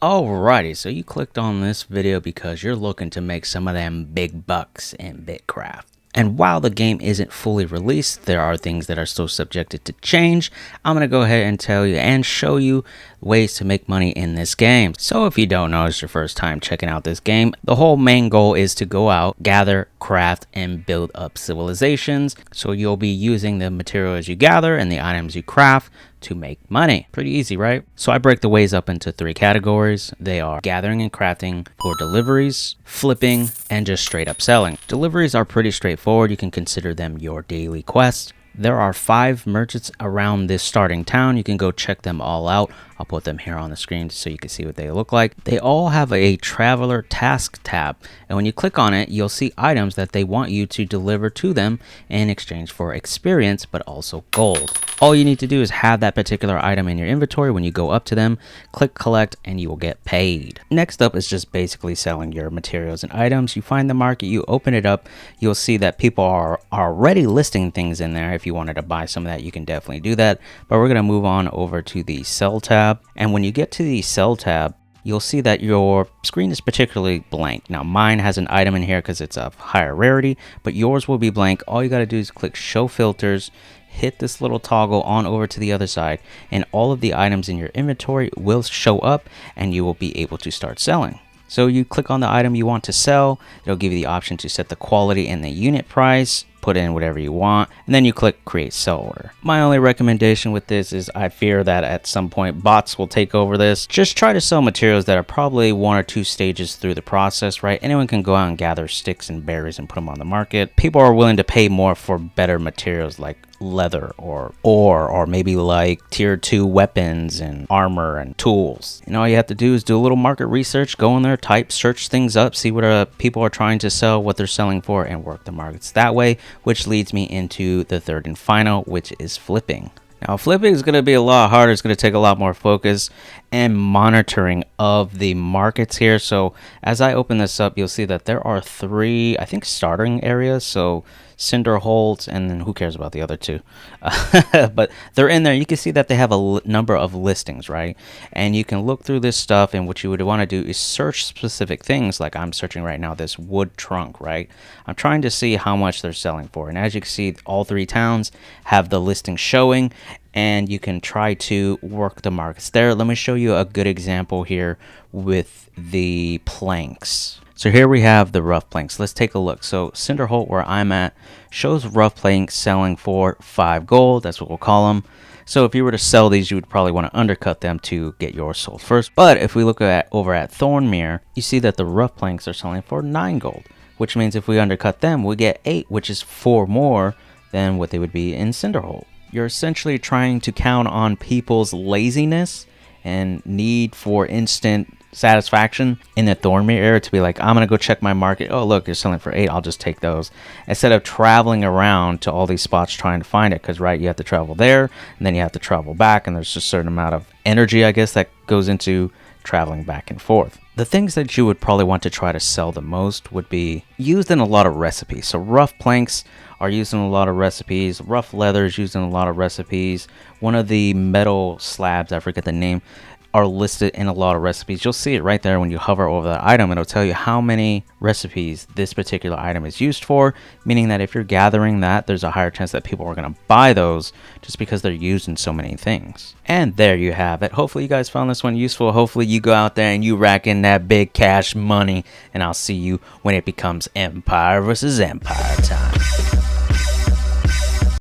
Alrighty, so you clicked on this video because you're looking to make some of them big bucks in BitCraft. And while the game isn't fully released, there are things that are still subjected to change. I'm going to go ahead and tell you and show you ways to make money in this game. So if you don't know, it's your first time checking out this game, the whole main goal is to go out, gather, craft, and build up civilizations. So you'll be using the materials you gather and the items you craft to make money. Pretty easy, right? So I break the ways up into 3 categories. They are gathering and crafting for deliveries, flipping, and just straight up selling. Deliveries are pretty straightforward. You can consider them your daily quest. There are 5 merchants around this starting town. You can go check them all out. I'll put them here on the screen so you can see what they look like. They all have a traveler task tab, and when you click on it, you'll see items that they want you to deliver to them in exchange for experience, but also gold. All you need to do is have that particular item in your inventory. When you go up to them, click collect, and you will get paid. Next up is just basically selling your materials and items. You find the market, you open it up, you'll see that people are already listing things in there. If you wanted to buy some of that, you can definitely do that, but we're going to move on over to the sell tab. And when you get to the sell tab, you'll see that your screen is particularly blank. Now mine has an item in here because it's of higher rarity, but yours will be blank. All you got to do is click show filters, hit this little toggle on over to the other side, and all of the items in your inventory will show up and you will be able to start selling. So you click on the item you want to sell, it'll give you the option to set the quality and the unit price, put in whatever you want, and then you click create sell order. My only recommendation with this is I fear that at some point bots will take over this. Just try to sell materials that are probably 1 or 2 stages through the process, right? Anyone can go out and gather sticks and berries and put them on the market. People are willing to pay more for better materials like leather or ore, or maybe like tier 2 weapons and armor and tools. And all you have to do is do a little market research, go in there, type, search things up, see what people are trying to sell, what they're selling for, and work the markets that way, which leads me into the third and final, which is flipping. Now flipping is going to be a lot harder. It's going to take a lot more focus and monitoring of the markets here. So as I open this up, you'll see that there are 3, I think, starting areas. So Cinder Holt, and then who cares about the other 2? But they're in there. You can see that they have a number of listings, right? And you can look through this stuff, and what you would want to do is search specific things. Like I'm searching right now this wood trunk, right? I'm trying to see how much they're selling for. And as you can see, all 3 towns have the listing showing, and you can try to work the markets there. Let me show you a good example here with the planks. So here we have the rough planks. Let's take a look. So Cinderholt, where I'm at, shows rough planks selling for 5 gold. That's what we'll call them. So if you were to sell these, you would probably want to undercut them to get yours sold first. But if we look at over at Thornmere, you see that the rough planks are selling for 9 gold, which means if we undercut them, we get 8, which is 4 more than what they would be in Cinderholt. You're essentially trying to count on people's laziness and need for instant satisfaction in the Thornmere area to be like, I'm gonna go check my market. Oh look, they're selling for 8, I'll just take those, instead of traveling around to all these spots trying to find it. Because right, you have to travel there and then you have to travel back, and there's just a certain amount of energy, I guess, that goes into traveling back and forth. The things that you would probably want to try to sell the most would be used in a lot of recipes. So rough planks are used in a lot of recipes. Rough leather is used in a lot of recipes. One of the metal slabs, I forget the name, are listed in a lot of recipes. You'll see it right there when you hover over that item. It'll tell you how many recipes this particular item is used for, meaning that if you're gathering that, there's a higher chance that people are going to buy those just because they're used in so many things. And there you have it. Hopefully you guys found this one useful. Hopefully you go out there and you rack in that big cash money, and I'll see you when it becomes Empire versus Empire time.